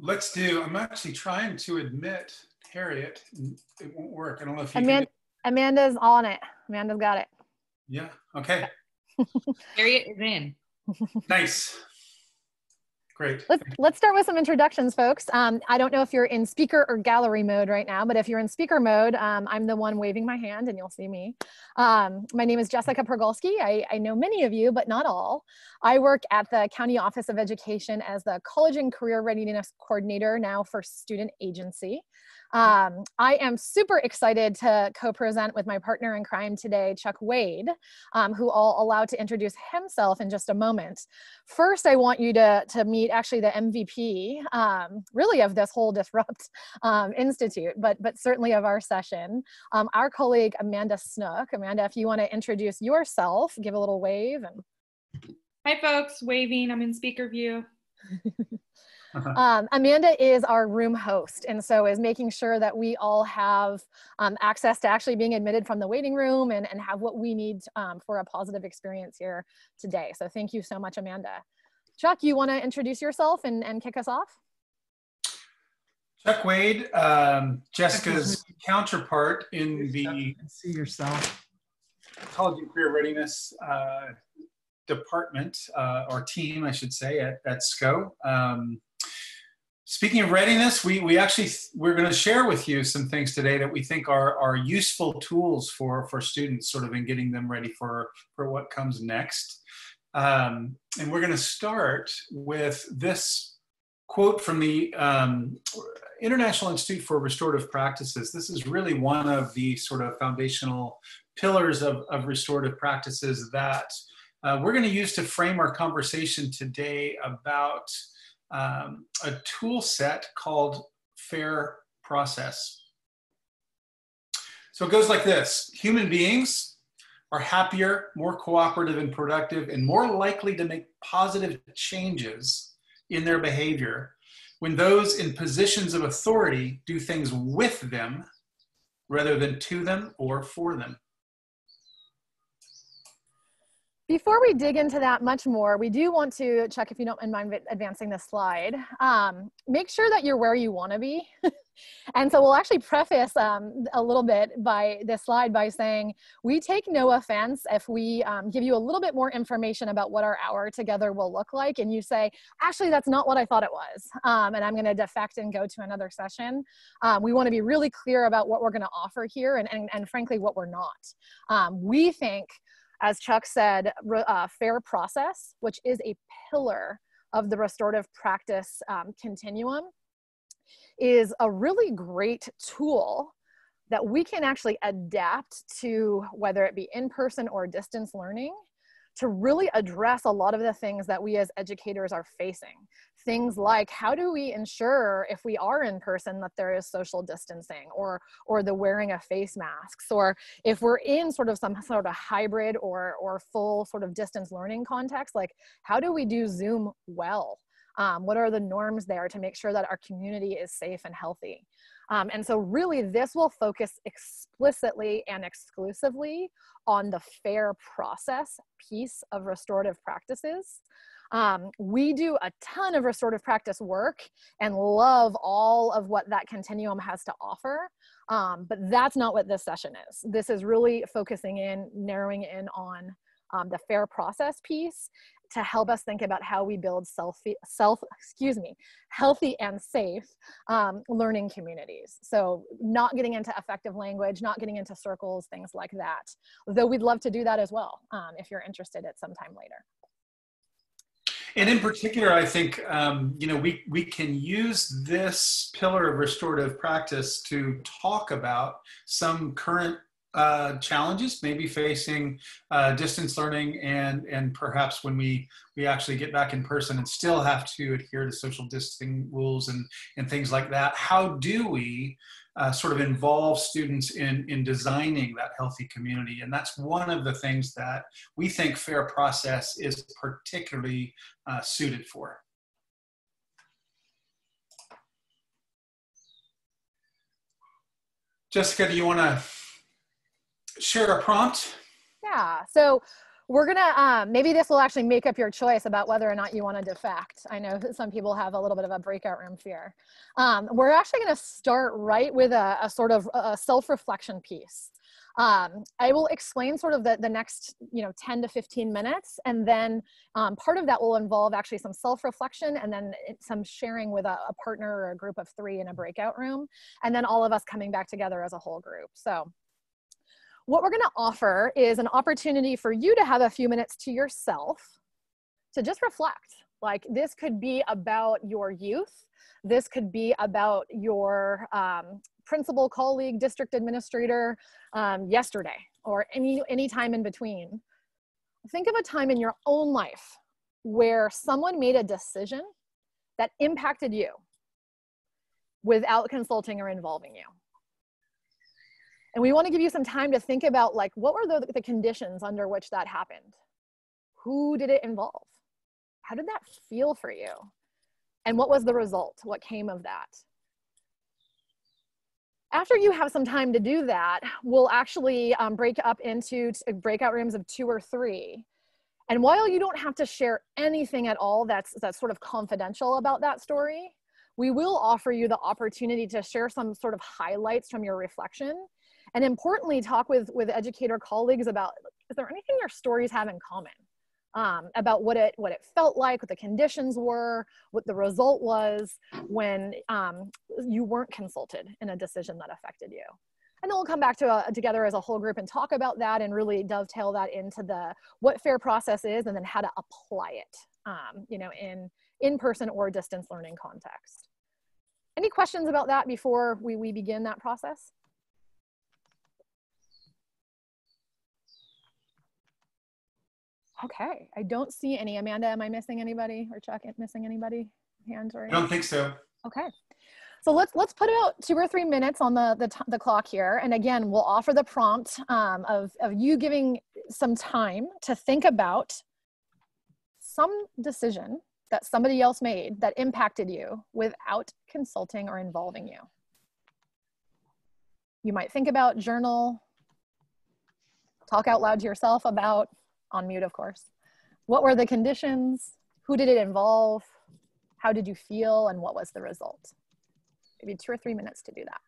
Let's do, I'm actually trying to admit Harriet, and it won't work. I don't know if you Amanda, can. Amanda's on it. Amanda's got it. Yeah, okay. Harriet is in. Nice. Great. Let's start with some introductions, folks. I don't know if you're in speaker or gallery mode right now, but if you're in speaker mode, I'm the one waving my hand and you'll see me. My name is Jessica Pergolski. I know many of you, but not all. I work at the County Office of Education as the College and Career Readiness Coordinator now for Student Agency. I am super excited to co-present with my partner in crime today, Chuck Wade, who I'll allow to introduce himself in just a moment. First, I want you to meet actually the MVP, really of this whole Disrupt Institute, but certainly of our session, our colleague Amanda Snook. Amanda, if you want to introduce yourself, give a little wave. Hi folks, waving, I'm in speaker view. Amanda is our room host, and so is making sure that we all have access to actually being admitted from the waiting room and have what we need for a positive experience here today. So thank you so much, Amanda. Chuck, you want to introduce yourself and kick us off? Chuck Wade, Jessica's counterpart in the see yourself. College and Career Readiness department, or team, I should say, at SCO. Speaking of readiness, we're going to share with you some things today that we think are useful tools for students, sort of in getting them ready for what comes next. And we're going to start with this quote from the International Institute for Restorative Practices. This is really one of the sort of foundational pillars of restorative practices that we're going to use to frame our conversation today about a tool set called FAIR process. So it goes like this: human beings are happier, more cooperative and productive, and more likely to make positive changes in their behavior when those in positions of authority do things with them rather than to them or for them. Before we dig into that much more, we do want to, Chuck, if you don't mind advancing this slide, make sure that you're where you want to be. And so we'll actually preface a little bit by this slide by saying, we take no offense if we give you a little bit more information about what our hour together will look like, and you say, actually, that's not what I thought it was, and I'm going to defect and go to another session. We want to be really clear about what we're going to offer here and frankly, what we're not. We think, as Chuck said, FAIR process, which is a pillar of the restorative practice continuum, is a really great tool that we can actually adapt to, whether it be in-person or distance learning, to really address a lot of the things that we as educators are facing. Things like, how do we ensure if we are in person that there is social distancing or the wearing of face masks, or if we're in sort of some sort of hybrid or full sort of distance learning context, like how do we do Zoom well? What are the norms there to make sure that our community is safe and healthy? And so really this will focus explicitly and exclusively on the FAIR process piece of restorative practices. We do a ton of restorative practice work and love all of what that continuum has to offer, but that's not what this session is. This is really focusing in, narrowing in on the FAIR process piece to help us think about how we build healthy and safe learning communities. So not getting into effective language, not getting into circles, things like that. Though we'd love to do that as well, if you're interested at some time later. And in particular, I think, we can use this pillar of restorative practice to talk about some current challenges maybe facing distance learning and perhaps when we actually get back in person and still have to adhere to social distancing rules and things like that. How do we sort of involve students in designing that healthy community? And that's one of the things that we think FAIR process is particularly suited for. Jessica, do you want to share a prompt? Yeah, so We're gonna, maybe this will actually make up your choice about whether or not you wanna defect. I know that some people have a little bit of a breakout room fear. We're actually gonna start right with a sort of a self-reflection piece. I will explain sort of the next 10 to 15 minutes, and then part of that will involve actually some self-reflection and then some sharing with a partner or a group of 3 in a breakout room, and then all of us coming back together as a whole group. So what we're gonna offer is an opportunity for you to have a few minutes to yourself to just reflect. Like, this could be about your youth. This could be about your principal, colleague, district administrator yesterday, or any time in between. Think of a time in your own life where someone made a decision that impacted you without consulting or involving you. And we want to give you some time to think about, like, what were the conditions under which that happened? Who did it involve? How did that feel for you? And what was the result? What came of that? After you have some time to do that, we'll actually break up into breakout rooms of 2 or 3. And while you don't have to share anything at all that's sort of confidential about that story, we will offer you the opportunity to share some sort of highlights from your reflection. And importantly, talk with educator colleagues about, is there anything your stories have in common? About what it felt like, what the conditions were, what the result was when you weren't consulted in a decision that affected you. And then we'll come back together as a whole group and talk about that and really dovetail that into what fair process is, and then how to apply it, in person or distance learning context. Any questions about that before we begin that process? Okay, I don't see any. Amanda, am I missing anybody? Or Chuck, missing anybody? Hands or anything? I don't think so. Okay, so let's put out 2 or 3 minutes on the clock here. And again, we'll offer the prompt of you giving some time to think about some decision that somebody else made that impacted you without consulting or involving you. You might think about, journal, talk out loud to yourself about, on mute, of course. What were the conditions? Who did it involve? How did you feel? And what was the result? Maybe 2 or 3 minutes to do that.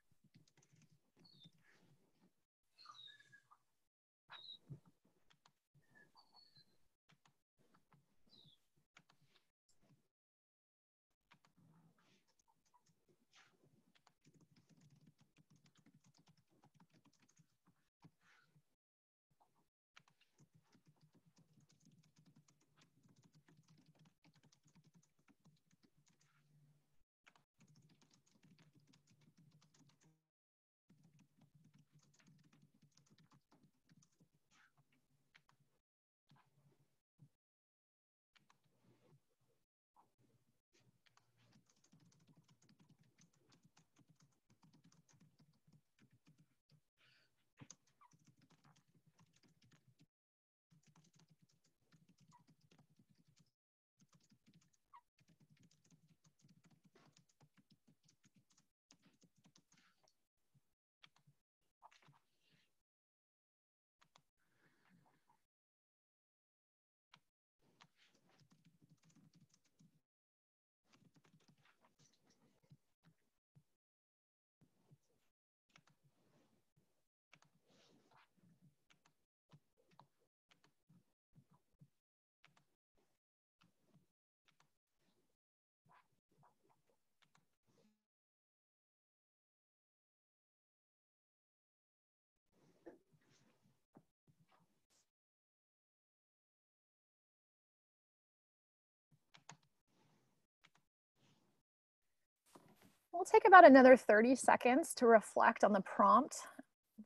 We'll take about another 30 seconds to reflect on the prompt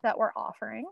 that we're offering.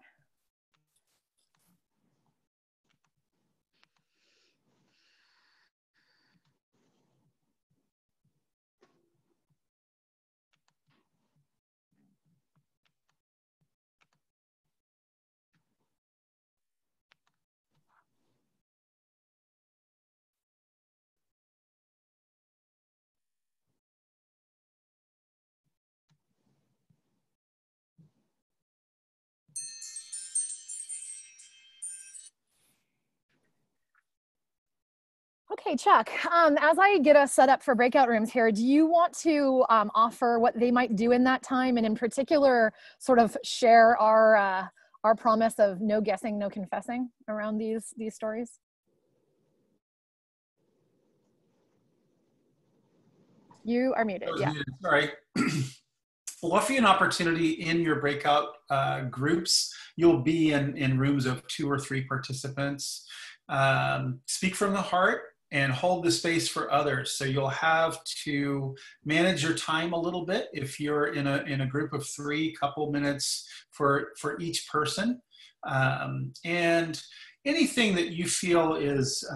Okay, Chuck, as I get us set up for breakout rooms here, do you want to offer what they might do in that time, and in particular, sort of share our promise of no guessing, no confessing around these stories? You are muted, yeah. Sorry. We'll offer you an opportunity in your breakout groups. You'll be in rooms of 2 or 3 participants. Speak from the heart and hold the space for others. So you'll have to manage your time a little bit. If you're in a group of 3, couple minutes for each person. And anything that you feel is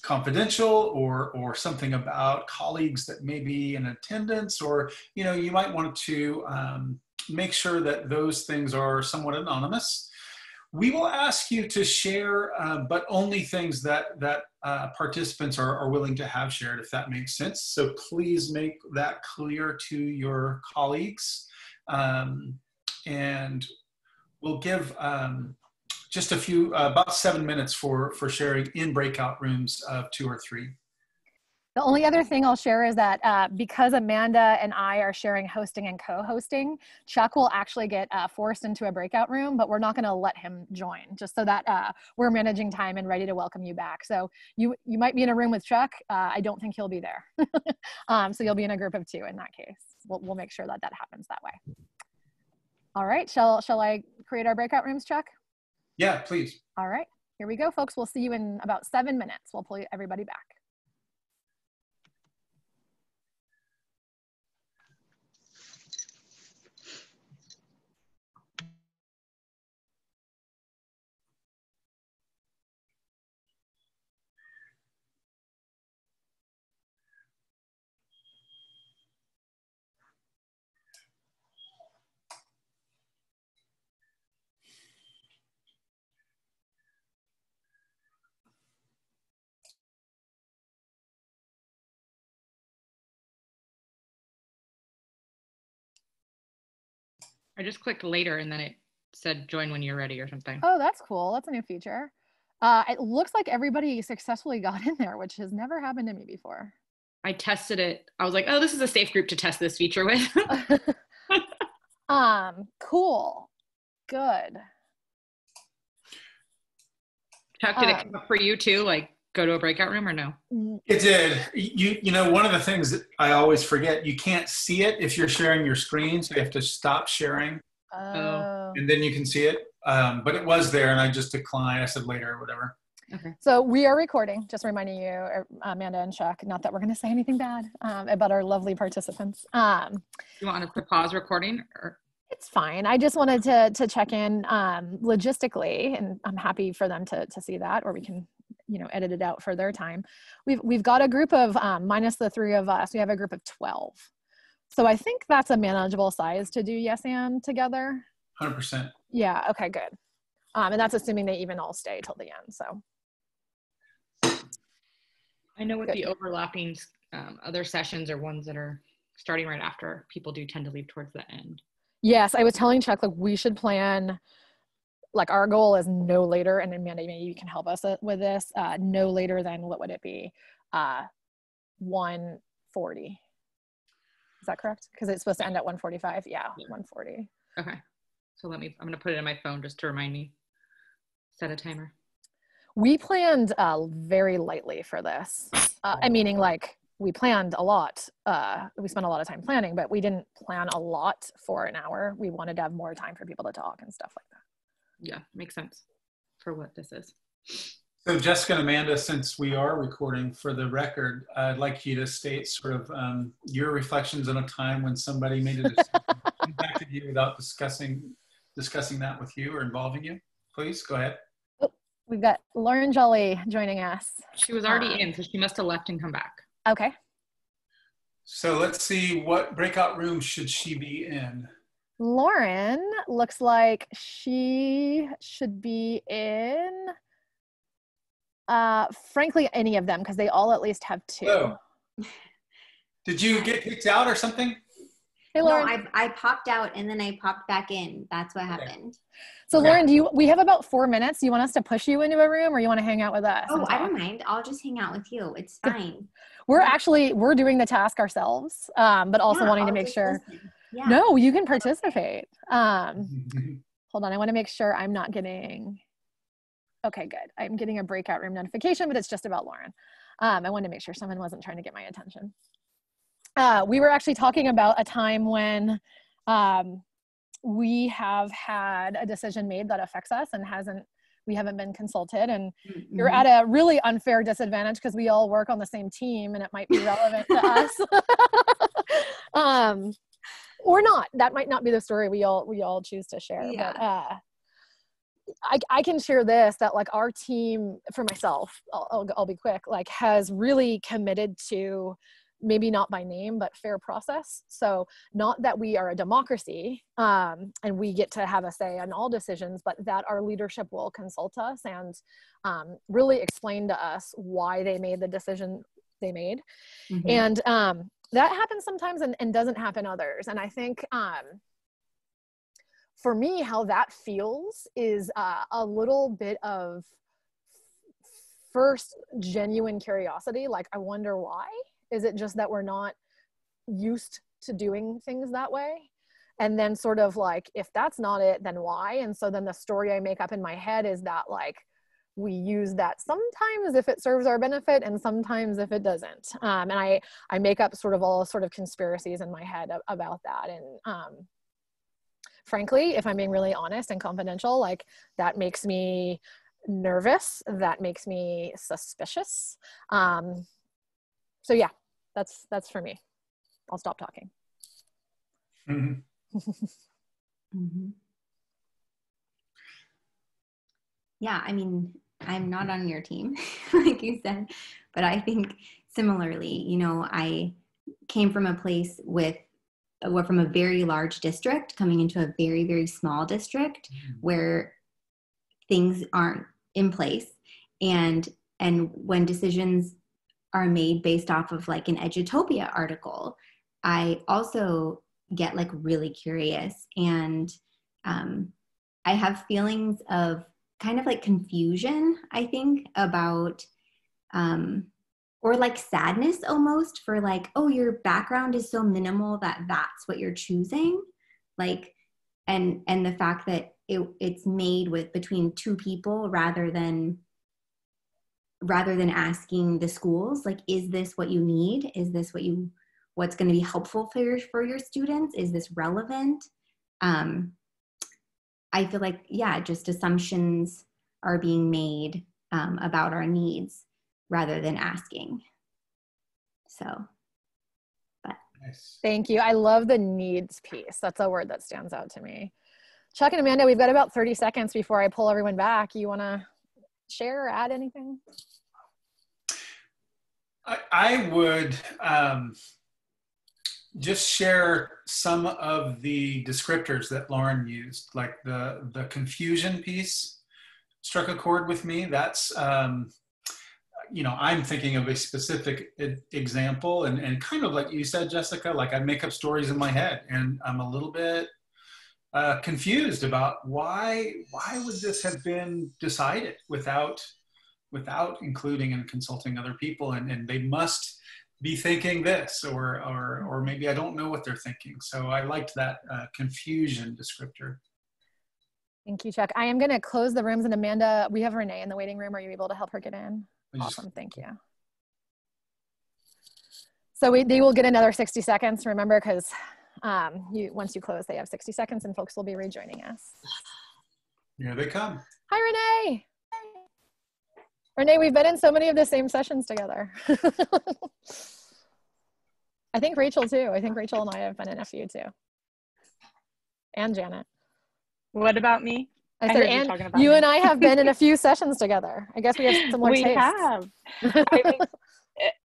confidential or something about colleagues that may be in attendance, or you might want to make sure that those things are somewhat anonymous. We will ask you to share, but only things that participants are willing to have shared, if that makes sense. So please make that clear to your colleagues. And we'll give just a few, about 7 minutes for sharing in breakout rooms of 2 or 3. The only other thing I'll share is that because Amanda and I are sharing hosting and co-hosting, Chuck will actually get forced into a breakout room, but we're not going to let him join, just so that we're managing time and ready to welcome you back. So you might be in a room with Chuck. I don't think he'll be there. So you'll be in a group of 2 in that case. We'll make sure that happens that way. All right, shall I create our breakout rooms, Chuck? Yeah, please. All right, here we go, folks. We'll see you in about 7 minutes. We'll pull everybody back. I just clicked later and then it said join when you're ready or something. Oh, that's cool. That's a new feature. It looks like everybody successfully got in there, which has never happened to me before. I tested it. I was like, oh, this is a safe group to test this feature with. Cool. Good. Chuck, did it come up for you too? Like go to a breakout room or no? It did. You know, one of the things that I always forget, you can't see it if you're sharing your screen, so you have to stop sharing. Oh. And then you can see it. But it was there and I just declined. I said later or whatever. Okay. So we are recording, just reminding you, Amanda and Chuck, not that we're going to say anything bad about our lovely participants. You want us to pause recording? Or? It's fine. I just wanted to check in logistically, and I'm happy for them to see that, or we can, edit it out for their time. We've got a group of, minus the 3 of us, we have a group of 12. So I think that's a manageable size to do yes and together. 100%. Yeah, okay, good. And that's assuming they even all stay till the end, so. I know with the overlapping other sessions or ones that are starting right after, people do tend to leave towards the end. Yes, I was telling Chuck, like, we should plan, like, our goal is no later, and Amanda, maybe you can help us with this, no later than, what would it be? 1:40. Is that correct? Because it's supposed to end at 1:45. Yeah, 1:40. Okay. So I'm going to put it in my phone just to remind me. Set a timer. We planned very lightly for this. Meaning, like, we planned a lot. We spent a lot of time planning, but we didn't plan a lot for an hour. We wanted to have more time for people to talk and stuff like that. Yeah, makes sense for what this is. So Jessica and Amanda, since we are recording for the record, I'd like you to state sort of your reflections on a time when somebody made a decision impacted you without discussing that with you or involving you. Please, go ahead. Oh, we've got Lauren Jolly joining us. She was already in, so she must have left and come back. Okay. So let's see, what breakout room should she be in? Lauren looks like she should be in, frankly, any of them, because they all at least have 2. Oh. Did you get kicked out or something? Hey, No, Lauren. I popped out and then I popped back in. That's what happened. So Okay. Lauren, we have about 4 minutes. Do you want us to push you into a room or you want to hang out with us? Oh, and I talk? don't mind. I'll just hang out with you. It's fine. We're doing the task ourselves, but also Yeah, wanting to I'll make just sure. listen. Yeah. No, you can participate. Hold on. I want to make sure I'm not getting, okay, good. I'm getting a breakout room notification, but it's just about Lauren. I wanted to make sure someone wasn't trying to get my attention. We were actually talking about a time when we have had a decision made that affects us and we haven't been consulted, and you're at a really unfair disadvantage because we all work on the same team and it might be relevant to us. Or not. That might not be the story we all choose to share. Yeah. But I can share this, that like our team, for myself, I'll be quick, like has really committed to, maybe not by name, but fair process. So not that we are a democracy and we get to have a say on all decisions, but that our leadership will consult us and really explain to us why they made the decision they made. And that happens sometimes and doesn't happen others. And I think for me, how that feels is a little bit of first genuine curiosity. Like, I wonder why. Is it just that we're not used to doing things that way? And then sort of like, if that's not it, then why? And so then the story I make up in my head is that like, we use that sometimes if it serves our benefit and sometimes if it doesn't. And I make up sort of all sort of conspiracies in my head about that. And frankly, if I'm being really honest and confidential, like that makes me nervous. That makes me suspicious. So yeah, that's for me. I'll stop talking. Yeah, I mean, I'm not on your team, like you said, but I think similarly, you know, I came from a place from a very large district coming into a very, very small district where things aren't in place. And when decisions are made based off of like an Edutopia article, I also get like really curious, and I have feelings of kind of like confusion, I think, about or like sadness almost for like, oh, your background is so minimal that's what you're choosing, like, and the fact that it's made between two people rather than asking the schools, like, is this what you need? Is this what's going to be helpful for your students? Is this relevant? I feel like, yeah, just assumptions are being made about our needs rather than asking. So, but. Nice. Thank you. I love the needs piece. That's a word that stands out to me. Chuck and Amanda, we've got about 30 seconds before I pull everyone back. You want to share or add anything? I would just share some of the descriptors that Lauren used, like the confusion piece struck a chord with me. That's, you know, I'm thinking of a specific example and kind of like you said, Jessica, like I make up stories in my head and I'm a little bit confused about why would this have been decided without including and consulting other people, and they must be thinking this, or maybe I don't know what they're thinking. So I liked that confusion descriptor. Thank you, Chuck. I am going to close the rooms, and Amanda, we have Renee in the waiting room. Are you able to help her get in? Awesome, thank you. So they will get another 60 seconds, remember, because once you close, they have 60 seconds and folks will be rejoining us. Here they come. Hi, Renee. Renee, we've been in so many of the same sessions together. I think Rachel too. I think Rachel and I have been in a few too. And Janet. What about me? I said, and you and I have been in a few sessions together. I guess we have similar tastes. We have.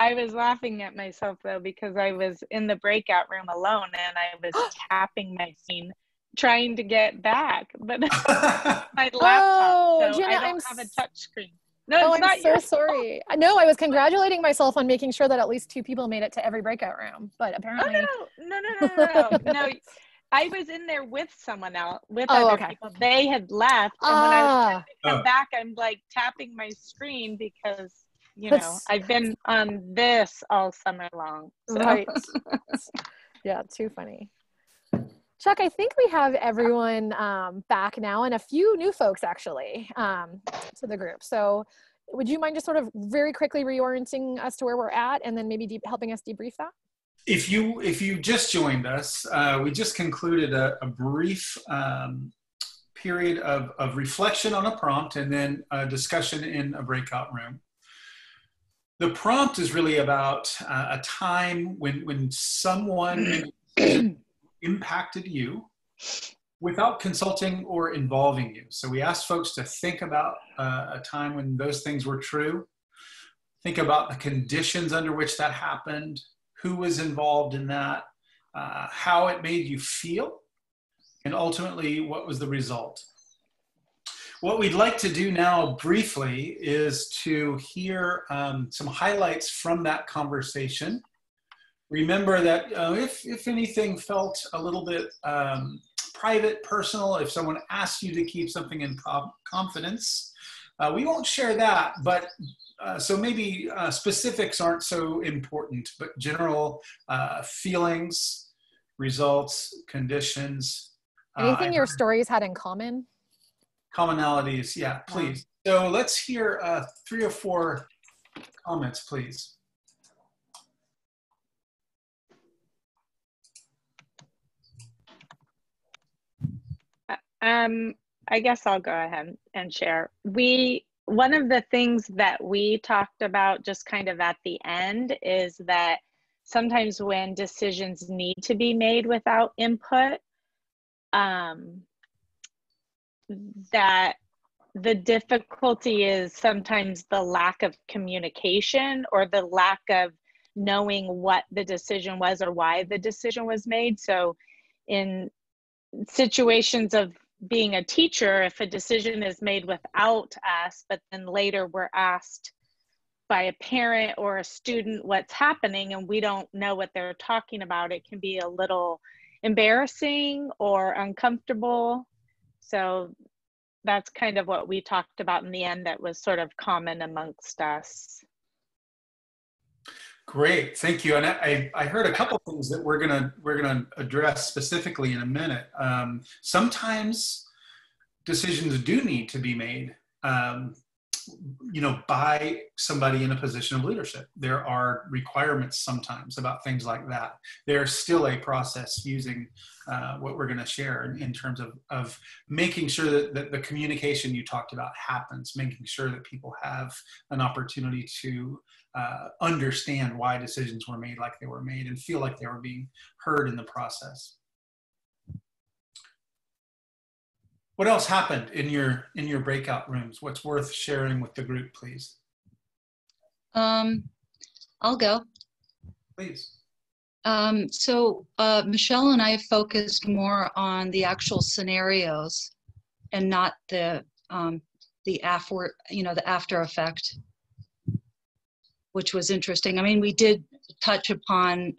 I was laughing at myself though, because I was in the breakout room alone and I was tapping my screen trying to get back, but my laptop, so Janet, I don't have a touch screen. No, it's I'm so sorry. No, I was congratulating myself on making sure that at least 2 people made it to every breakout room, but apparently No. I was in there with someone else, with Oh, other okay. people. They had left, and when I was trying to come Oh. back, I'm like tapping my screen because, you know, That's- I've been on this all summer long. So. Right. Yeah, too funny. Chuck, I think we have everyone back now, and a few new folks actually to the group. So would you mind just sort of very quickly reorienting us to where we're at, and then maybe helping us debrief that? If you just joined us, we just concluded a brief period of reflection on a prompt and then a discussion in a breakout room. The prompt is really about a time when someone impacted you without consulting or involving you. So we asked folks to think about a time when those things were true. Think about the conditions under which that happened, who was involved in that, how it made you feel, and ultimately what was the result. What we'd like to do now briefly is to hear some highlights from that conversation. Remember that if anything felt a little bit private, personal, if someone asks you to keep something in confidence, we won't share that, but so maybe specifics aren't so important, but general feelings, results, conditions. Anything your stories had in common? Commonalities, yeah, please. So let's hear 3 or 4 comments, please. I guess I'll go ahead and share. One of the things that we talked about just kind of at the end is that sometimes when decisions need to be made without input, that the difficulty is sometimes the lack of communication or the lack of knowing what the decision was or why the decision was made. So in situations of being a teacher, if a decision is made without us, but then later we're asked by a parent or a student what's happening and we don't know what they're talking about, it can be a little embarrassing or uncomfortable. So that's kind of what we talked about in the end that was sort of common amongst us. Great, thank you. And I heard a couple things that we're gonna address specifically in a minute. Sometimes decisions do need to be made, by somebody in a position of leadership. There are requirements sometimes about things like that. There's still a process using what we're going to share in terms of making sure that the communication you talked about happens, making sure that people have an opportunity to understand why decisions were made like they were made and feel like they were being heard in the process. What else happened in your breakout rooms? What's worth sharing with the group, please? I'll go. Please. So Michelle and I focused more on the actual scenarios and not the after effect, which was interesting. I mean, we did touch upon,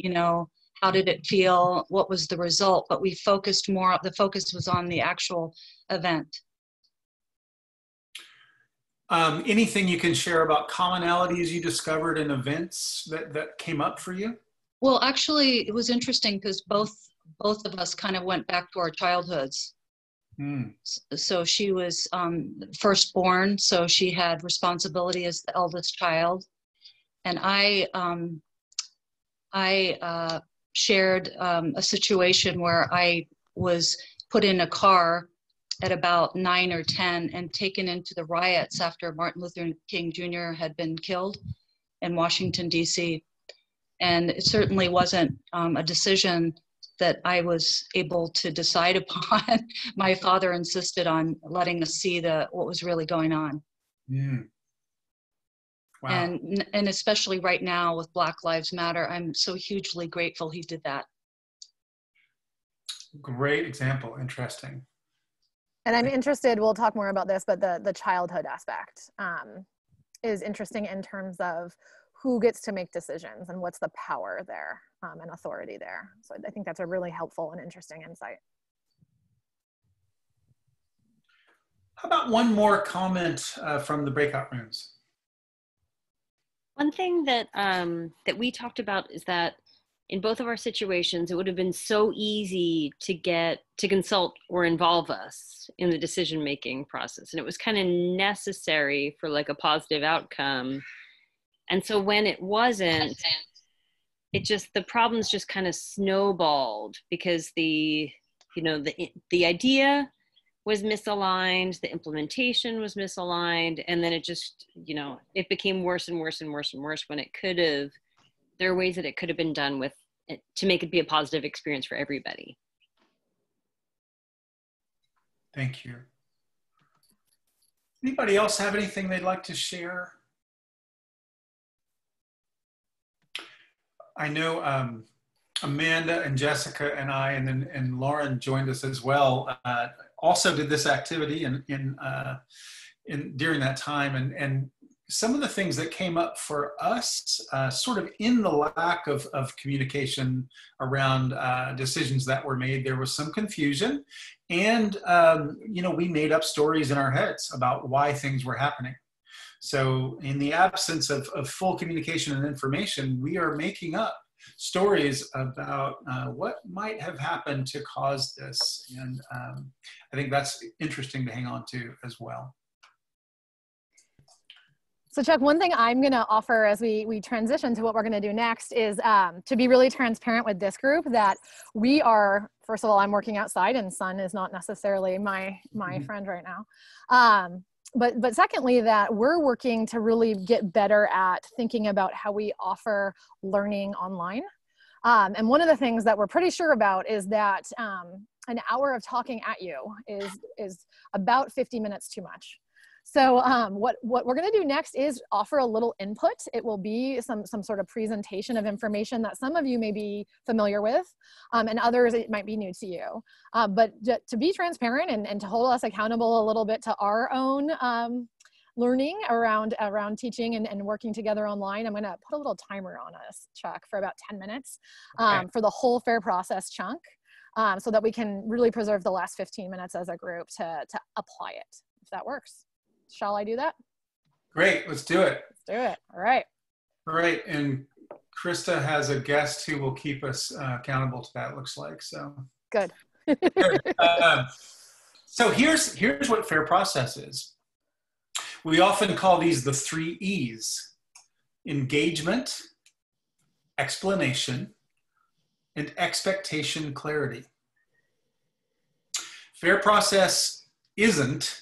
how did it feel? What was the result? But we focused more, the focus was on the actual event. Anything you can share about commonalities you discovered in events that came up for you? Well, actually, it was interesting because both of us kind of went back to our childhoods. So she was firstborn, so she had responsibility as the eldest child. And I shared a situation where I was put in a car at about 9 or 10 and taken into the riots after Martin Luther King Jr. had been killed in Washington, D.C. And it certainly wasn't a decision that I was able to decide upon. My father insisted on letting us see what was really going on. Wow. And especially right now with Black Lives Matter, I'm so hugely grateful he did that. Great example, interesting. And I'm interested, we'll talk more about this, but the childhood aspect is interesting in terms of who gets to make decisions and what's the power there. and authority there. So I think that's a really helpful and interesting insight. How about one more comment from the breakout rooms? One thing that that we talked about is that in both of our situations, it would have been so easy to consult or involve us in the decision-making process. And it was kind of necessary for like a positive outcome. And so when it wasn't, the problems just kind of snowballed because the idea was misaligned, the implementation was misaligned, and then it just, it became worse and worse and worse and worse when there are ways that it could have been done with it to make it be a positive experience for everybody. Thank you. Anybody else have anything they'd like to share? I know Amanda and Jessica and I, and Lauren joined us as well, also did this activity during that time. And some of the things that came up for us, sort of in the lack of communication around decisions that were made, there was some confusion. And, we made up stories in our heads about why things were happening. So in the absence of full communication and information, we are making up stories about what might have happened to cause this. And I think that's interesting to hang on to as well. So Chuck, one thing I'm going to offer as we transition to what we're going to do next is to be really transparent with this group that we are, first of all, I'm working outside and sun is not necessarily my friend right now. But secondly, that we're working to really get better at thinking about how we offer learning online. And one of the things that we're pretty sure about is that an hour of talking at you is about 50 minutes too much. So what we're going to do next is offer a little input. It will be some sort of presentation of information that some of you may be familiar with, and others it might be new to you. But to be transparent and to hold us accountable a little bit to our own learning around teaching and working together online, I'm going to put a little timer on us, Chuck, for about 10 minutes for the whole FAIR process chunk, so that we can really preserve the last 15 minutes as a group to apply it, if that works. Shall I do that? Great, let's do it. Let's do it. All right. All right, and Krista has a guest who will keep us accountable to that, looks like, so. Good. So here's what FAIR process is. We often call these the 3 E's: engagement, explanation, and expectation clarity. FAIR process isn't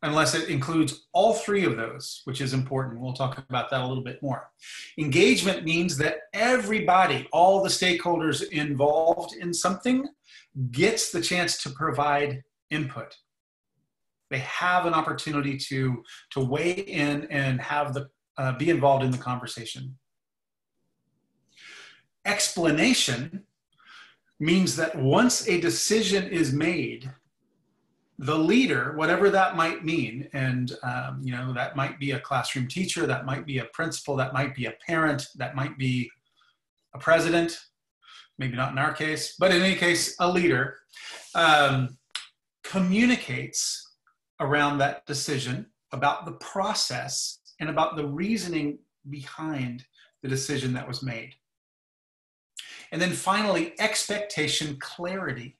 unless it includes all 3 of those, which is important. We'll talk about that a little bit more. Engagement means that everybody, all the stakeholders involved in something, gets the chance to provide input. They have an opportunity to weigh in and have be involved in the conversation. Explanation means that once a decision is made, the leader, whatever that might mean, and that might be a classroom teacher, that might be a principal, that might be a parent, that might be a president, maybe not in our case, but in any case, a leader, communicates around that decision about the process and about the reasoning behind the decision that was made. And then finally, expectation clarity.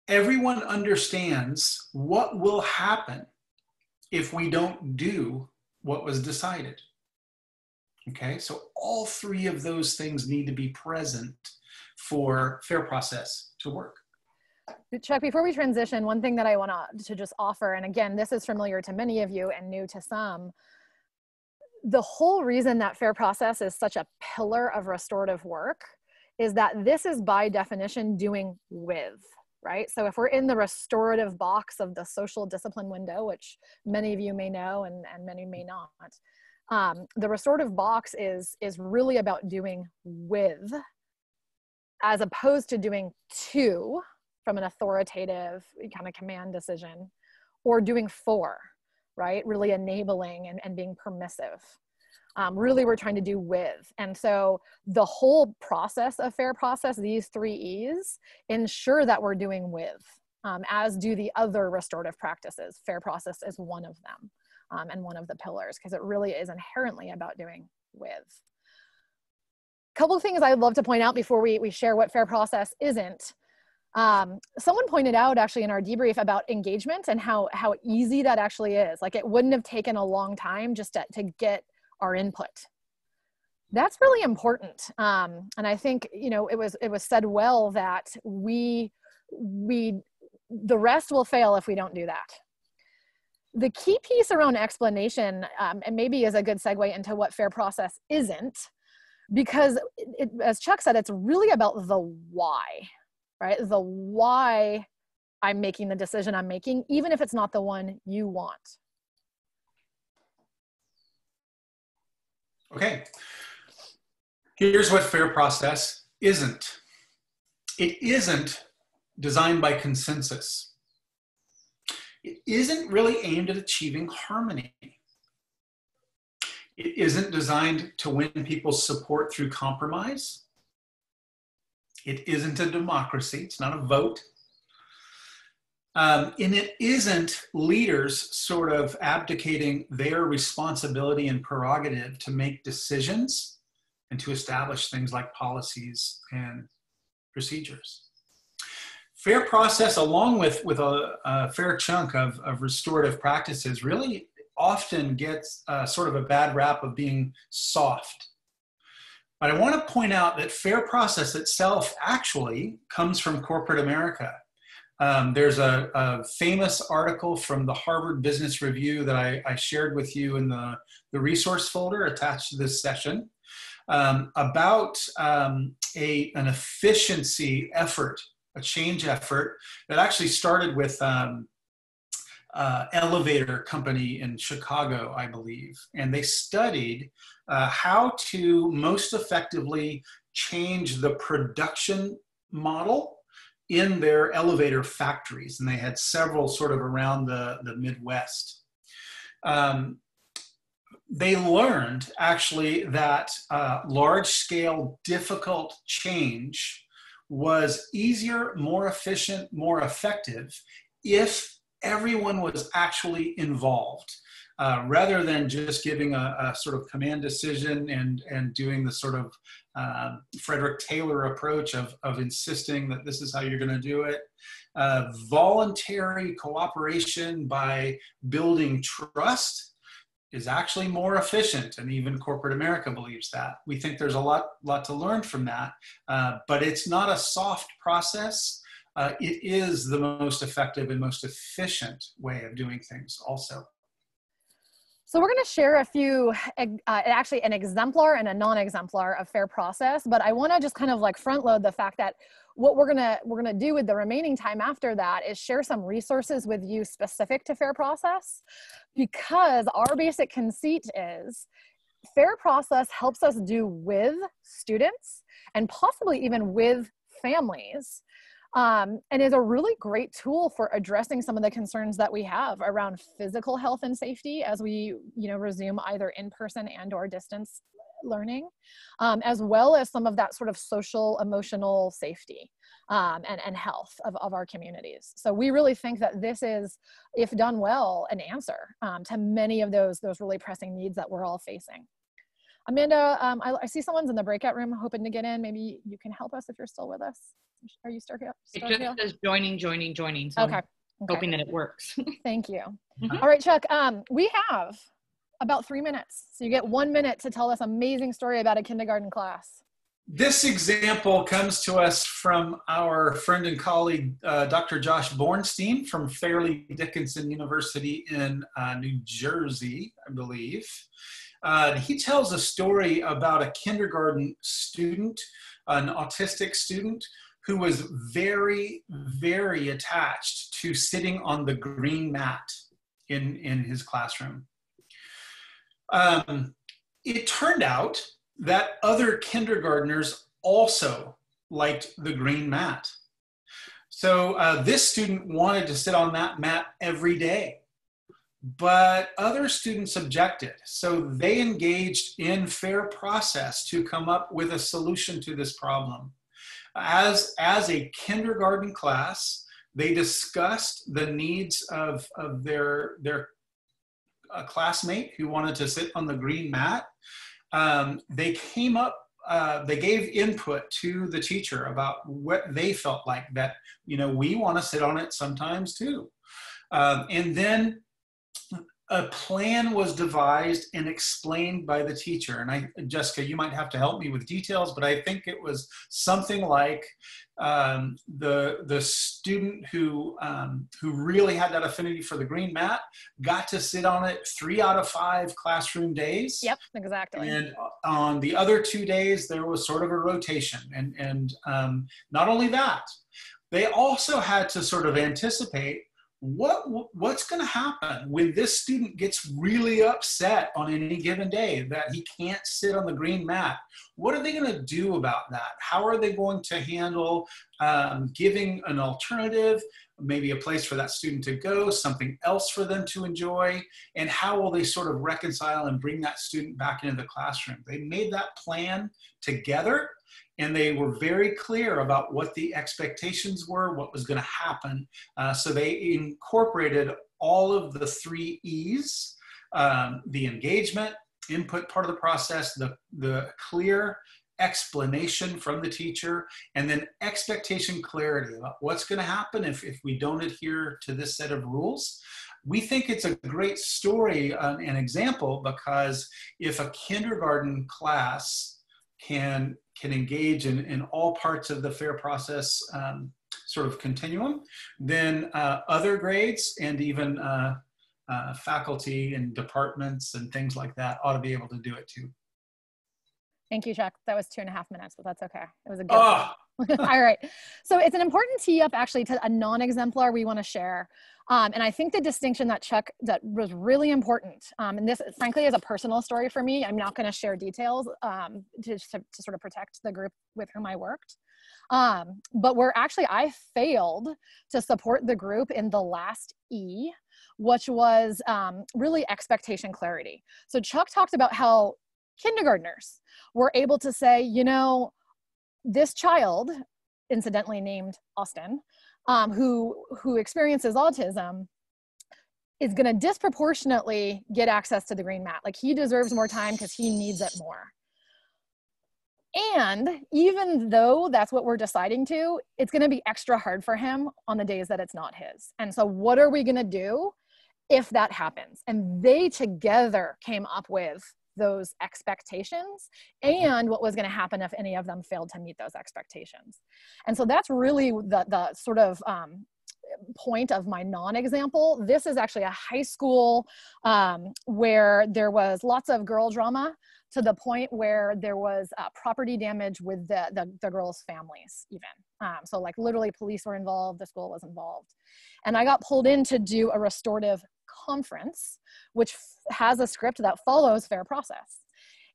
Everyone understands what will happen if we don't do what was decided. Okay, so all 3 of those things need to be present for FAIR process to work. Chuck, before we transition, one thing that I want to just offer, and again, this is familiar to many of you and new to some, the whole reason that FAIR process is such a pillar of restorative work is that this is by definition doing with. Right? So if we're in the restorative box of the social discipline window, which many of you may know and many may not, the restorative box is really about doing with, as opposed to doing to from an authoritative kind of command decision, or doing for, right? Really enabling and being permissive. Really, we're trying to do with. And so the whole process of fair process, these 3 E's, ensure that we're doing with, as do the other restorative practices. Fair process is one of them, and one of the pillars, because it really is inherently about doing with. A couple of things I'd love to point out before we share what fair process isn't. Someone pointed out actually in our debrief about engagement and how easy that actually is. Like, it wouldn't have taken a long time just to get our input. That's really important. And I think, you know, it was said well that the rest will fail if we don't do that. The key piece around explanation, and maybe is a good segue into what fair process isn't, because as Chuck said, it's really about the why, right? The why I'm making the decision I'm making, even if it's not the one you want. Okay, here's what fair process isn't. It isn't designed by consensus. It isn't really aimed at achieving harmony. It isn't designed to win people's support through compromise. It isn't a democracy. It's not a vote. And it isn't leaders sort of abdicating their responsibility and prerogative to make decisions and to establish things like policies and procedures. Fair process, along with a fair chunk of restorative practices, really often gets sort of a bad rap of being soft. But I want to point out that fair process itself actually comes from corporate America. There's a famous article from the Harvard Business Review that I shared with you in the resource folder attached to this session about an efficiency effort, a change effort that actually started with elevator company in Chicago, I believe. And they studied how to most effectively change the production model in their elevator factories. And they had several sort of around the Midwest. They learned actually that large scale, difficult change was easier, more efficient, more effective if everyone was actually involved, rather than just giving a sort of command decision and doing the sort of Frederick Taylor approach of insisting that this is how you're going to do it. Voluntary cooperation by building trust is actually more efficient, and even corporate America believes that. We think there's a lot to learn from that, but it's not a soft process. It is the most effective and most efficient way of doing things also. So we're going to share a few, actually an exemplar and a non-exemplar of fair process, but I want to just kind of like front load the fact that what we're going to do with the remaining time after that is share some resources with you specific to fair process, because our basic conceit is fair process helps us do with students and possibly even with families. And is a really great tool for addressing some of the concerns that we have around physical health and safety as we, resume either in-person and or distance learning, as well as some of that sort of social, emotional safety and health of our communities. So we really think that this is, if done well, an answer to many of those really pressing needs that we're all facing. Amanda, I see someone's in the breakout room hoping to get in. Maybe you can help us if you're still with us. Are you still here? It just says joining. So okay. I'm hoping that it works. Thank you. All right, Chuck, we have about 3 minutes. So you get 1 minute to tell us an amazing story about a kindergarten class. This example comes to us from our friend and colleague, Dr. Josh Bornstein from Fairleigh Dickinson University in New Jersey, I believe. He tells a story about a kindergarten student, an autistic student, who was very, very attached to sitting on the green mat in his classroom. It turned out that other kindergartners also liked the green mat. So this student wanted to sit on that mat every day. but other students objected. So they engaged in fair process to come up with a solution to this problem. As a kindergarten class, they discussed the needs of their classmate who wanted to sit on the green mat. They came up, they gave input to the teacher about what they felt like, that, you know, we want to sit on it sometimes too. And then a plan was devised and explained by the teacher. And Jessica, you might have to help me with details, but I think it was something like the student who really had that affinity for the green mat got to sit on it 3 out of 5 classroom days. Yep, exactly. And on the other 2 days, there was sort of a rotation. And not only that, they also had to sort of anticipate what's going to happen when this student gets really upset on any given day that he can't sit on the green mat. What are they going to do about that? How are they going to handle giving an alternative, maybe a place for that student to go, something else for them to enjoy, and how will they sort of reconcile and bring that student back into the classroom? They made that plan together, and they were very clear about what the expectations were, what was going to happen. So they incorporated all of the 3 E's, the engagement, input part of the process, the clear explanation from the teacher, and then expectation clarity about what's going to happen if we don't adhere to this set of rules. We think it's a great story, an example, because if a kindergarten class can engage in all parts of the fair process sort of continuum, then other grades and even faculty and departments and things like that ought to be able to do it too. Thank you, Chuck. That was 2.5 minutes, but that's okay. It was a good one. All right. So it's an important tee up actually to a non-exemplar we want to share. And I think the distinction that Chuck, that was really important, and this frankly is a personal story for me. I'm not going to share details to sort of protect the group with whom I worked. But I failed to support the group in the last E, which was really expectation clarity. So Chuck talked about how kindergartners were able to say, you know, this child, incidentally named Austin, who experiences autism, is going to disproportionately get access to the green mat. Like, he deserves more time because he needs it more. And even though that's what we're deciding to, it's going to be extra hard for him on the days that it's not his. And so what are we going to do if that happens? And they together came up with those expectations and what was going to happen if any of them failed to meet those expectations. And so that's really the sort of point of my non-example. This is actually a high school where there was lots of girl drama, to the point where there was property damage with the girls' families even. So like literally police were involved, the school was involved. And I got pulled in to do a restorative conference, which has a script that follows fair process.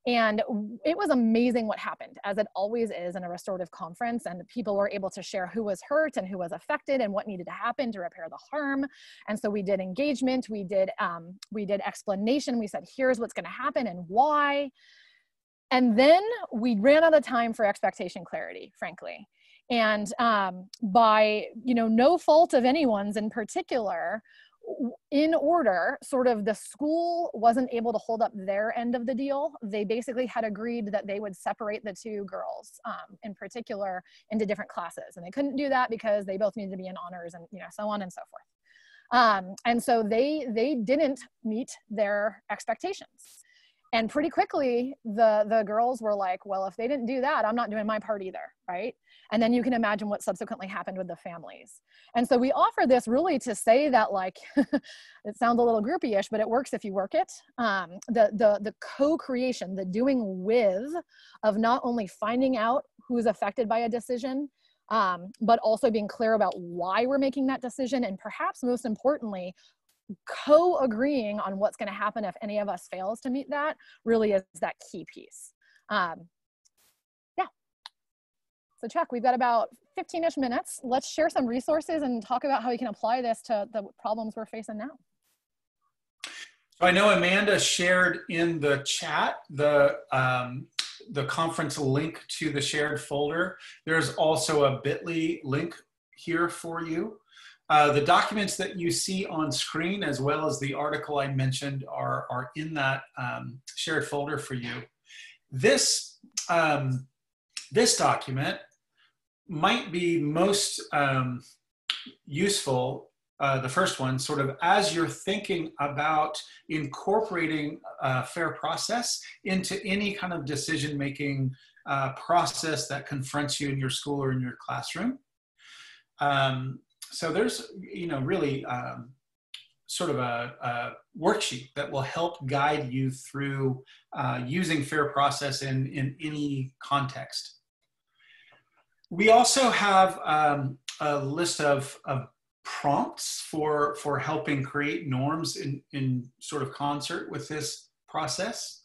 And it was amazing what happened, as it always is in a restorative conference, and people were able to share who was hurt and who was affected and what needed to happen to repair the harm. And so we did engagement, we did explanation, we said, here's what's going to happen and why. And then we ran out of time for expectation clarity, frankly. And by, you know, no fault of anyone's in particular, in order, sort of the school wasn't able to hold up their end of the deal. They basically had agreed that they would separate the 2 girls in particular into different classes. And they couldn't do that because they both needed to be in honors and, you know, so on and so forth. And so they didn't meet their expectations. And pretty quickly, the girls were like, well, if they didn't do that, I'm not doing my part either, right? And then you can imagine what subsequently happened with the families. And so we offer this really to say that, like, it sounds a little groupie-ish, but it works if you work it. The co-creation, the doing with of not only finding out who's affected by a decision, but also being clear about why we're making that decision, and perhaps most importantly, co-agreeing on what's going to happen if any of us fails to meet that, really is that key piece. Yeah. So Chuck, we've got about 15-ish minutes. Let's share some resources and talk about how we can apply this to the problems we're facing now. I know Amanda shared in the chat the conference link to the shared folder. There's also a bit.ly link here for you. The documents that you see on screen, as well as the article I mentioned, are in that shared folder for you. This document might be most useful, the first one, sort of as you're thinking about incorporating fair process into any kind of decision-making process that confronts you in your school or in your classroom. So there's, really sort of a worksheet that will help guide you through using fair process in any context. We also have a list of prompts for helping create norms in sort of concert with this process.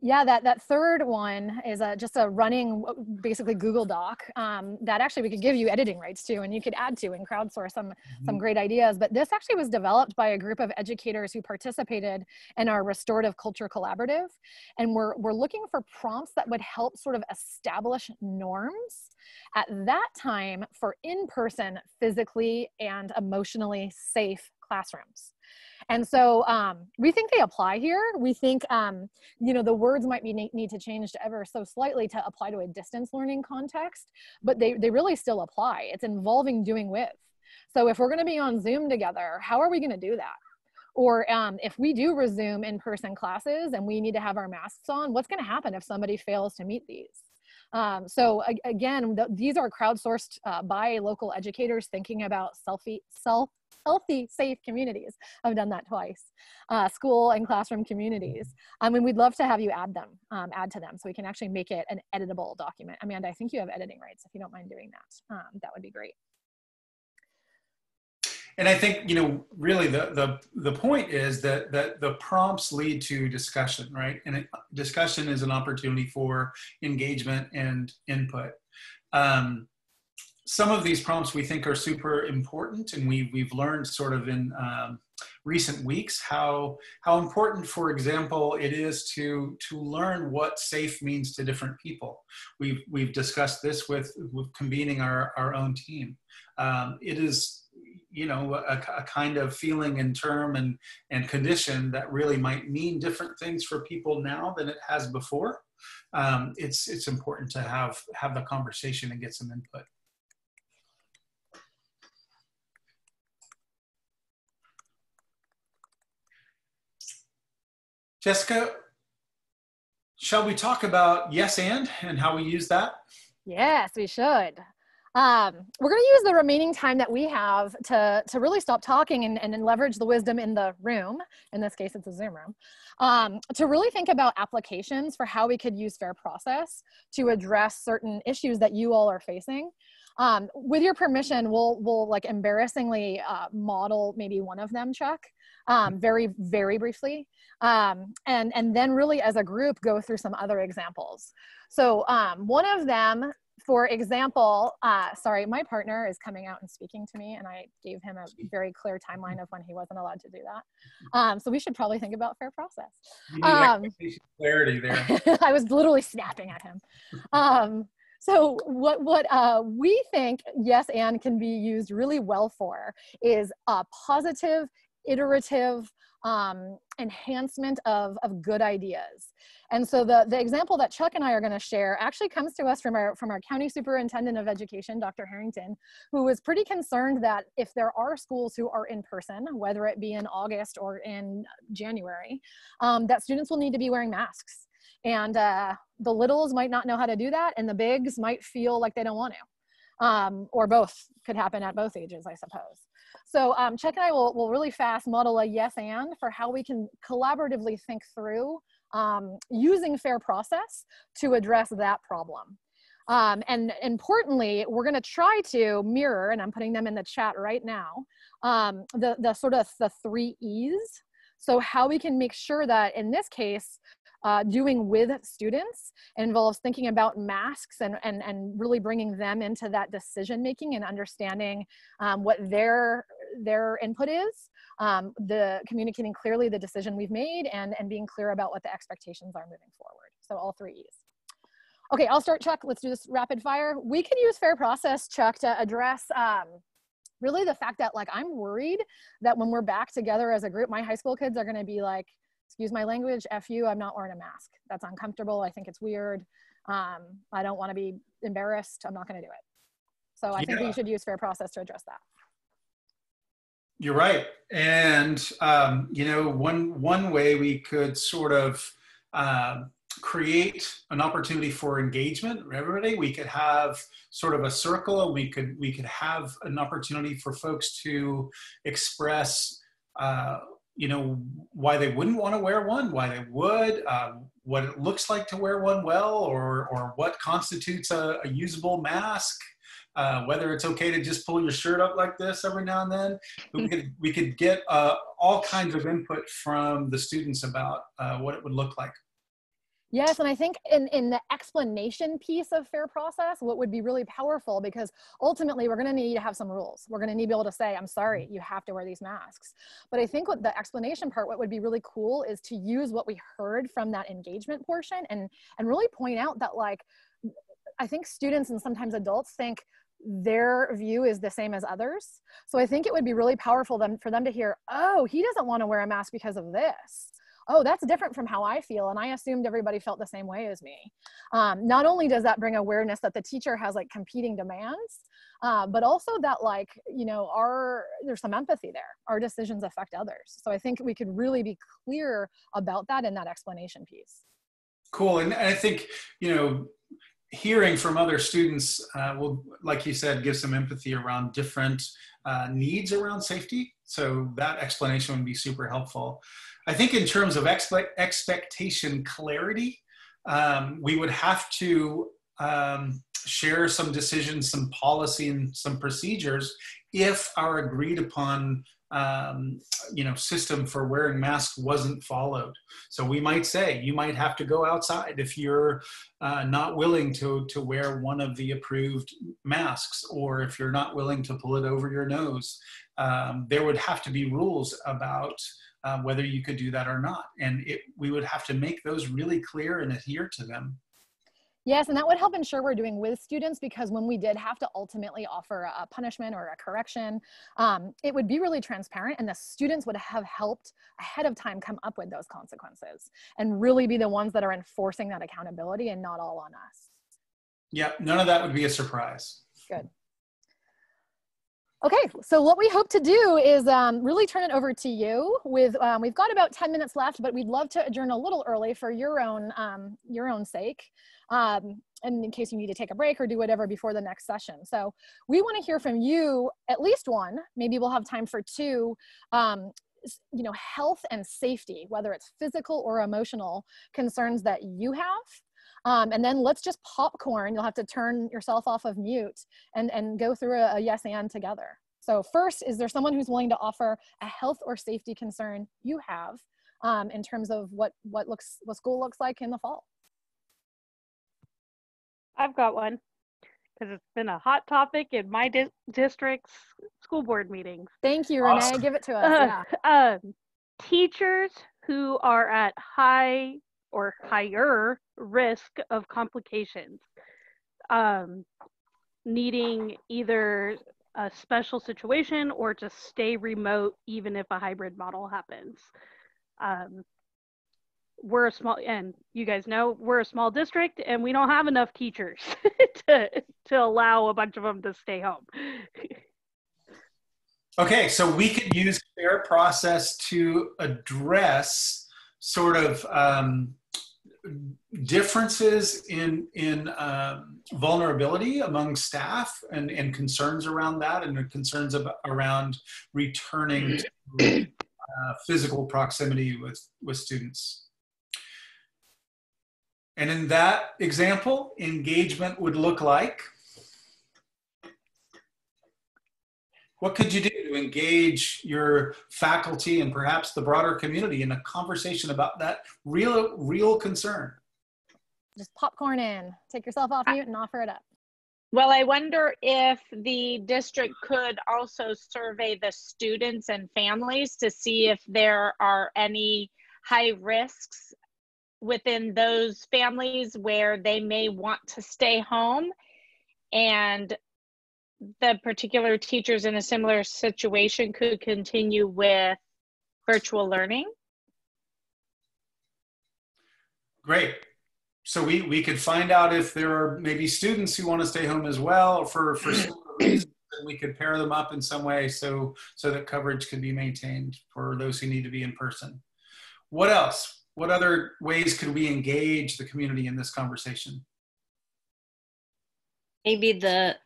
Yeah, that third one is just a running, basically Google Doc that actually we could give you editing rights to, and you could add to and crowdsource some great ideas. But this actually was developed by a group of educators who participated in our Restorative Culture Collaborative, and we're looking for prompts that would help sort of establish norms at that time for in-person, physically and emotionally safe classrooms. And so we think they apply here. We think, the words might need to change ever so slightly to apply to a distance learning context, but they really still apply. It's involving doing with. So if we're going to be on Zoom together, how are we going to do that? Or if we do resume in-person classes and we need to have our masks on, what's going to happen if somebody fails to meet these? So again, these are crowdsourced by local educators thinking about healthy, safe communities. I've done that twice. School and classroom communities. And we'd love to have you add to them so we can actually make it an editable document. Amanda, I think you have editing rights if you don't mind doing that. That would be great. And I think, really the point is that the prompts lead to discussion, right? And discussion is an opportunity for engagement and input. Some of these prompts we think are super important, and we've learned sort of in recent weeks how important, for example, it is to learn what safe means to different people. We've discussed this with convening our own team. It is a kind of feeling and term and condition that really might mean different things for people now than it has before. It's important to have the conversation and get some input. Jessica, shall we talk about yes and how we use that? Yes, we should. We're going to use the remaining time that we have to really stop talking and leverage the wisdom in the room. In this case, it's a Zoom room, to really think about applications for how we could use fair process to address certain issues that you all are facing. With your permission, we'll like embarrassingly model maybe one of them, Chuck, very, very briefly. And then really as a group go through some other examples. So one of them, for example, sorry, my partner is coming out and speaking to me, and I gave him a very clear timeline of when he wasn't allowed to do that. So we should probably think about fair process. You need clarity there. I was literally snapping at him. So what we think yes and can be used really well for is a positive, iterative enhancement of good ideas. And so the example that Chuck and I are going to share actually comes to us from our County Superintendent of Education, Dr. Harrington, who was pretty concerned that if there are schools who are in person, whether it be in August or in January, that students will need to be wearing masks. And the littles might not know how to do that, and the bigs might feel like they don't want to. Or both could happen at both ages, I suppose. So Chuck and I will really fast model a yes and for how we can collaboratively think through using fair process to address that problem. And importantly, we're going to try to mirror, and I'm putting them in the chat right now, the sort of the 3 E's. So how we can make sure that in this case, doing with students involves thinking about masks and really bringing them into that decision making and understanding what their their input is, the communicating clearly the decision we've made, and being clear about what the expectations are moving forward. So all 3 E's. Okay, I'll start, Chuck. Let's do this rapid fire. We can use fair process, Chuck, to address really the fact that, like, I'm worried that when we're back together as a group, my high school kids are gonna be like, excuse my language, F you, I'm not wearing a mask. That's uncomfortable, I think it's weird. I don't wanna be embarrassed, I'm not gonna do it. So I think we should use fair process to address that. You're right. And, you know, one way we could sort of create an opportunity for engagement for everybody, we could have sort of a circle. We could have an opportunity for folks to express, you know, why they wouldn't want to wear one, why they would, what it looks like to wear one well, or what constitutes a usable mask. Whether it's okay to just pull your shirt up like this every now and then. We could get all kinds of input from the students about what it would look like. Yes, and I think in the explanation piece of fair process, what would be really powerful, because ultimately we're gonna need to have some rules. We're gonna need to be able to say, I'm sorry, you have to wear these masks. But I think what the explanation part, what would be really cool is to use what we heard from that engagement portion and really point out that, like, I think students and sometimes adults think their view is the same as others. So I think it would be really powerful for them to hear, oh, he doesn't want to wear a mask because of this. Oh, that's different from how I feel. And I assumed everybody felt the same way as me. Not only does that bring awareness that the teacher has, like, competing demands, but also that, like, you know, there's some empathy there. Our decisions affect others. So I think we could really be clear about that in that explanation piece. Cool. And I think, you know, hearing from other students will, like you said, give some empathy around different needs around safety. So that explanation would be super helpful. I think in terms of expectation clarity, we would have to share some decisions, some policy, and some procedures if our agreed upon you know, system for wearing masks wasn't followed. So we might say, you might have to go outside if you're not willing to wear one of the approved masks, or if you're not willing to pull it over your nose. There would have to be rules about whether you could do that or not. And we would have to make those really clear and adhere to them. Yes, and that would help ensure we're doing with students, because when we did have to ultimately offer a punishment or a correction, it would be really transparent, and the students would have helped ahead of time come up with those consequences and really be the ones that are enforcing that accountability and not all on us. Yeah, none of that would be a surprise. Good. Okay, so what we hope to do is really turn it over to you. We've got about 10 minutes left, but we'd love to adjourn a little early for your own sake, and in case you need to take a break or do whatever before the next session. So we want to hear from you, at least one, maybe we'll have time for two, you know, health and safety, whether it's physical or emotional concerns that you have. And then let's just popcorn. You'll have to turn yourself off of mute and go through a yes and together. So first, is there someone who's willing to offer a health or safety concern you have in terms of what school looks like in the fall? I've got one, because it's been a hot topic in my district's school board meetings. Thank you, Renee. Awesome. Give it to us. Yeah. Teachers who are at high or higher risk of complications, needing either a special situation or to stay remote even if a hybrid model happens. We're a small, and you guys know, we're a small district and we don't have enough teachers to allow a bunch of them to stay home. Okay, so we could use fair process to address sort of differences in vulnerability among staff and concerns around that, and concerns around returning to physical proximity with students. And in that example, engagement would look like, what could you do to engage your faculty and perhaps the broader community in a conversation about that real concern? Just popcorn in, take yourself off mute and offer it up. Well, I wonder if the district could also survey the students and families to see if there are any high risks within those families where they may want to stay home, and the particular teachers in a similar situation could continue with virtual learning. Great. So we could find out if there are maybe students who want to stay home as well for similar reasons, and we could pair them up in some way so that coverage can be maintained for those who need to be in person. What else? What other ways could we engage the community in this conversation? Maybe the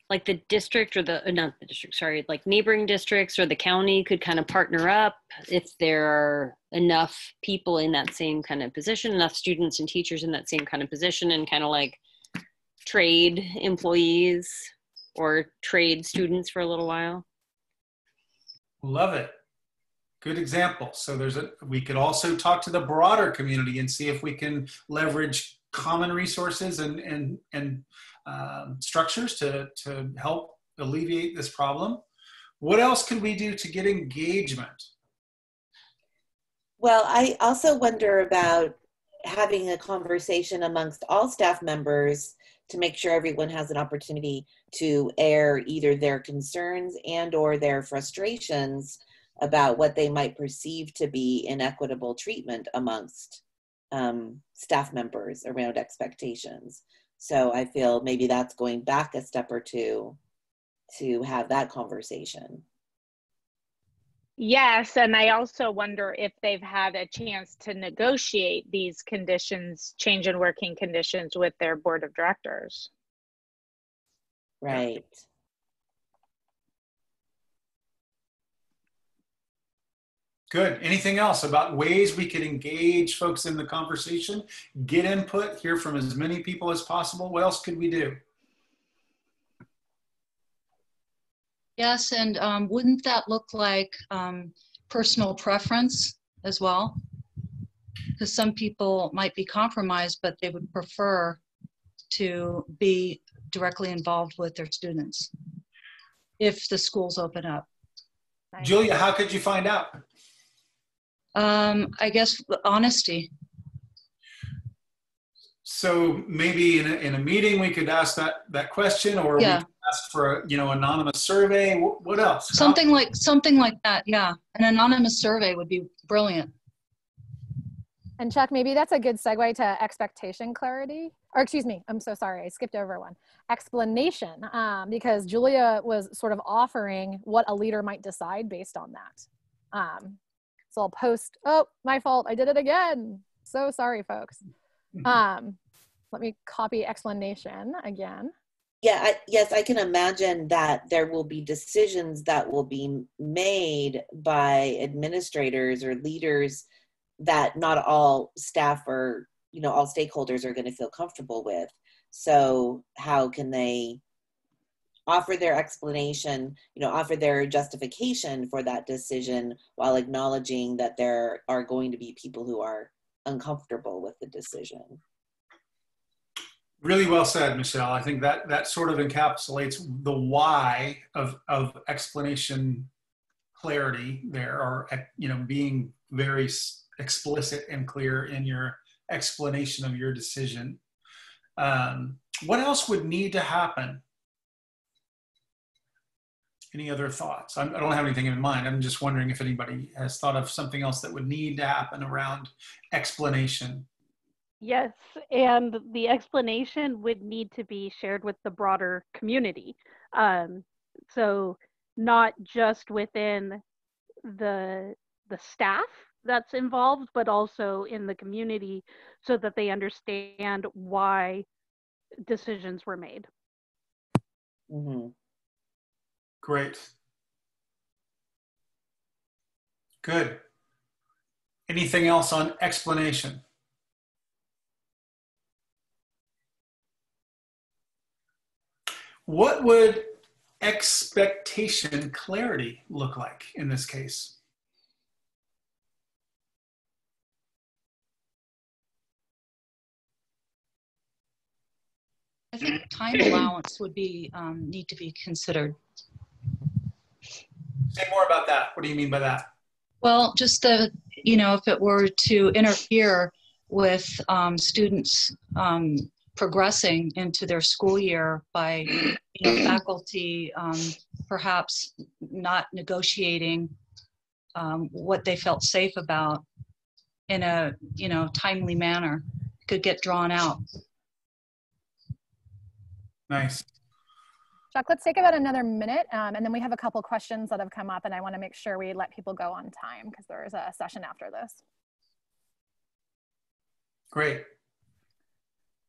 like the district or not the district, sorry, like neighboring districts or the county could kind of partner up if there are enough people in that same kind of position, enough students and teachers in that same kind of position, and kind of like trade employees or trade students for a little while. Love it. Good example. So we could also talk to the broader community and see if we can leverage common resources and structures to help alleviate this problem. What else can we do to get engagement? Well, I also wonder about having a conversation amongst all staff members to make sure everyone has an opportunity to air either their concerns and or their frustrations about what they might perceive to be inequitable treatment amongst staff members around expectations. So I feel maybe that's going back a step or two to have that conversation. Yes, and I also wonder if they've had a chance to negotiate these conditions, change in working conditions, with their board of directors. Right. Good. Anything else about ways we could engage folks in the conversation, get input, hear from as many people as possible? What else could we do? Yes, and wouldn't that look like personal preference as well? Because some people might be compromised, but they would prefer to be directly involved with their students if the schools open up. Julia, how could you find out? I guess honesty. So maybe in a meeting we could ask that question, or yeah. we could ask for a anonymous survey. What else? Something like that. Yeah, an anonymous survey would be brilliant. And Chuck, maybe that's a good segue to expectation clarity, or excuse me, I'm so sorry, I skipped over one. Explanation, because Julia was sort of offering what a leader might decide based on that. So I'll post, oh, my fault, I did it again. So sorry, folks. Let me copy explanation again. Yeah, yes, I can imagine that there will be decisions that will be made by administrators or leaders that not all staff or, all stakeholders are going to feel comfortable with. So how can they offer their explanation, offer their justification for that decision while acknowledging that there are going to be people who are uncomfortable with the decision? Really well said, Michelle. I think that sort of encapsulates the why of explanation clarity there, or being very explicit and clear in your explanation of your decision. What else would need to happen? Any other thoughts? I don't have anything in mind. I'm just wondering if anybody has thought of something else that would need to happen around explanation. Yes, and the explanation would need to be shared with the broader community. So not just within the staff that's involved, but also in the community, so that they understand why decisions were made. Mm-hmm. Great. Good. Anything else on explanation? What would expectation clarity look like in this case? I think time allowance would be need to be considered. Say more about that. What do you mean by that? Well, just the, you know, if it were to interfere with students progressing into their school year by, you know, faculty perhaps not negotiating what they felt safe about in a, you know, timely manner, could get drawn out. Nice. Chuck, let's take about another minute, and then we have a couple questions that have come up, and I want to make sure we let people go on time because there is a session after this. Great.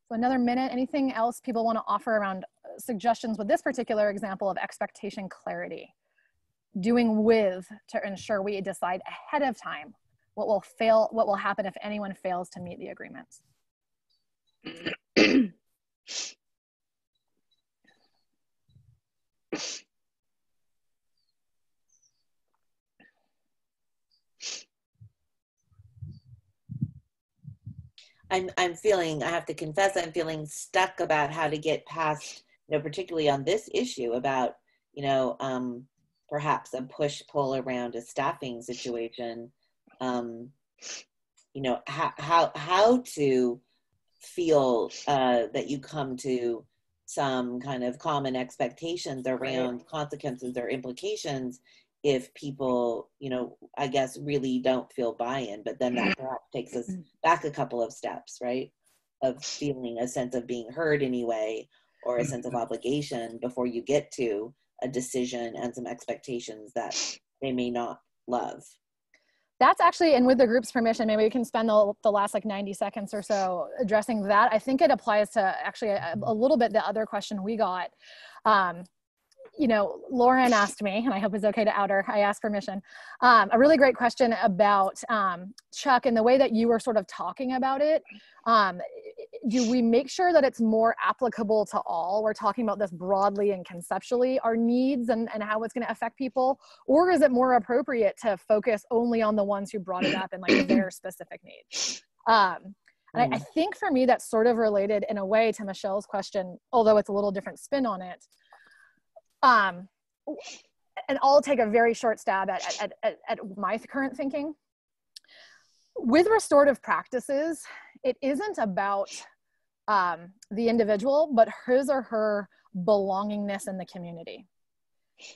So another minute. Anything else people want to offer around suggestions with this particular example of expectation clarity? Doing with to ensure we decide ahead of time what will happen if anyone fails to meet the agreements. I'm feeling, I have to confess, I'm feeling stuck about how to get past, you know, particularly on this issue about, you know, perhaps a push-pull around a staffing situation. You know, how to feel that you come to some kind of common expectations around consequences or implications if people, you know, I guess really don't feel buy-in, but then that perhaps takes us back a couple of steps, right? Of feeling a sense of being heard anyway, or a sense of obligation before you get to a decision and some expectations that they may not love. That's actually, and with the group's permission, maybe we can spend the last like 90 seconds or so addressing that. I think it applies to actually a little bit the other question we got. You know, Lauren asked me, and I hope it's okay to out her, I asked permission, a really great question about Chuck and the way that you were sort of talking about it. Do we make sure that it's more applicable to all? We're talking about this broadly and conceptually, our needs and how it's going to affect people, or is it more appropriate to focus only on the ones who brought it up and like their specific needs? And I think for me, that's sort of related in a way to Michelle's question, although it's a little different spin on it. And I'll take a very short stab at my current thinking. With restorative practices, it isn't about the individual, but his or her belongingness in the community.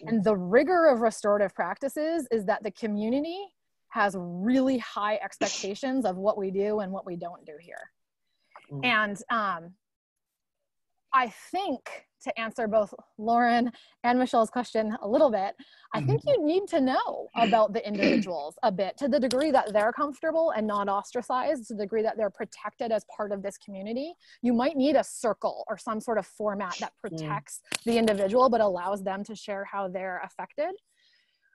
And the rigor of restorative practices is that the community has really high expectations of what we do and what we don't do here. And I think, to answer both Lauren and Michelle's question a little bit, I think you need to know about the individuals a bit, to the degree that they're comfortable and not ostracized, to the degree that they're protected as part of this community. You might need a circle or some sort of format that protects the individual but allows them to share how they're affected.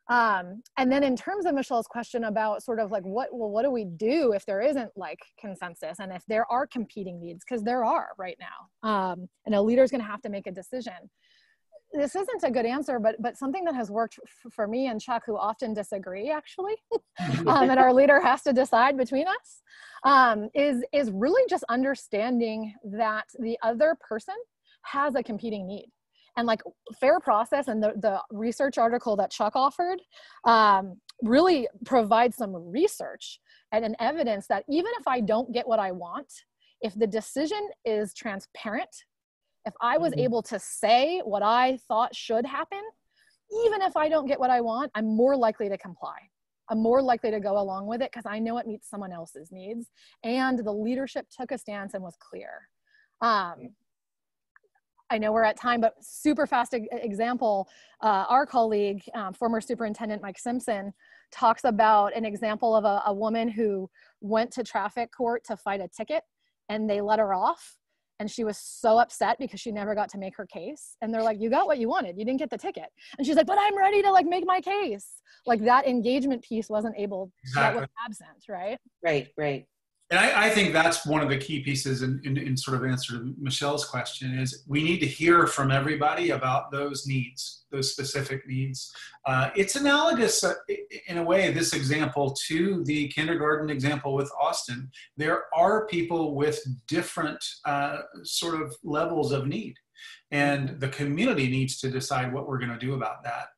And then in terms of Michelle's question about sort of like what do we do if there isn't like consensus and if there are competing needs, because there are right now, and a leader's going to have to make a decision. This isn't a good answer, but something that has worked for me and Chuck, who often disagree actually, and our leader has to decide between us, is really just understanding that the other person has a competing need. And like Fair Process and the research article that Chuck offered really provides some research and an evidence that even if I don't get what I want, if the decision is transparent, if I was able to say what I thought should happen, even if I don't get what I want, I'm more likely to comply. I'm more likely to go along with it because I know it meets someone else's needs. And the leadership took a stance and was clear. I know we're at time, but super fast example, our colleague, former Superintendent Mike Simpson, talks about an example of a woman who went to traffic court to fight a ticket and they let her off. And she was so upset because she never got to make her case. And they're like, you got what you wanted, you didn't get the ticket. And she's like, but I'm ready to like make my case. Like that engagement piece wasn't able, that was absent, right? Right. And I think that's one of the key pieces in sort of answer to Michelle's question is we need to hear from everybody about those needs, those specific needs. It's analogous in a way, this example, to the kindergarten example with Austin. There are people with different sort of levels of need, and the community needs to decide what we're going to do about that.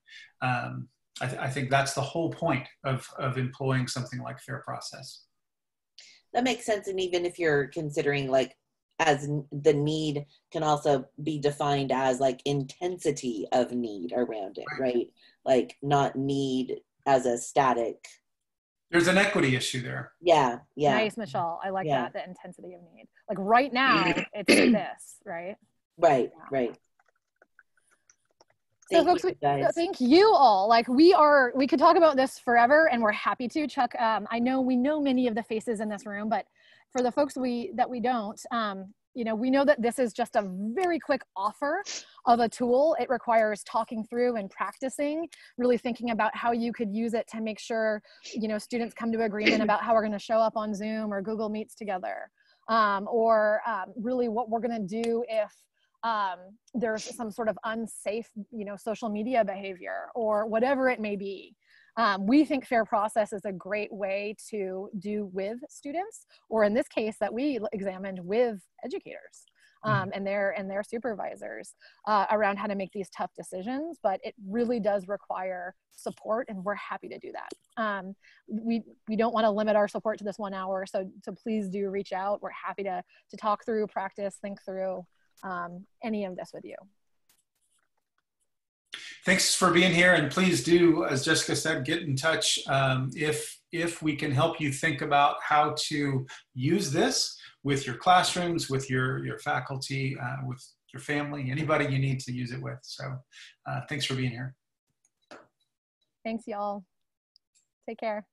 I think that's the whole point of employing something like Fair Process. That makes sense. And even if you're considering like as the need can also be defined as like intensity of need around it, right? Like not need as a static. There's an equity issue there. Yeah. Yeah. Nice, Michelle. I like that, the intensity of need. Like right now, it's this, right? Right, right. So folks, thank you all. Like we could talk about this forever, and we're happy to. Chuck, I know we know many of the faces in this room, but for the folks that we don't, you know, we know that this is just a very quick offer of a tool. It requires talking through and practicing, really thinking about how you could use it to make sure, you know, students come to agreement about how we're going to show up on Zoom or Google Meets together, or really what we're going to do if there's some sort of unsafe, you know, social media behavior or whatever it may be. We think Fair Process is a great way to do with students, or in this case that we examined with educators and their supervisors around how to make these tough decisions. But it really does require support, and we're happy to do that. We don't want to limit our support to this 1 hour, so please do reach out. We're happy to talk through, practice, think through any of this with you. Thanks for being here, and please do, as Jessica said, get in touch if we can help you think about how to use this with your classrooms, with your faculty, with your family, anybody you need to use it with. So thanks for being here. Thanks, y'all. Take care.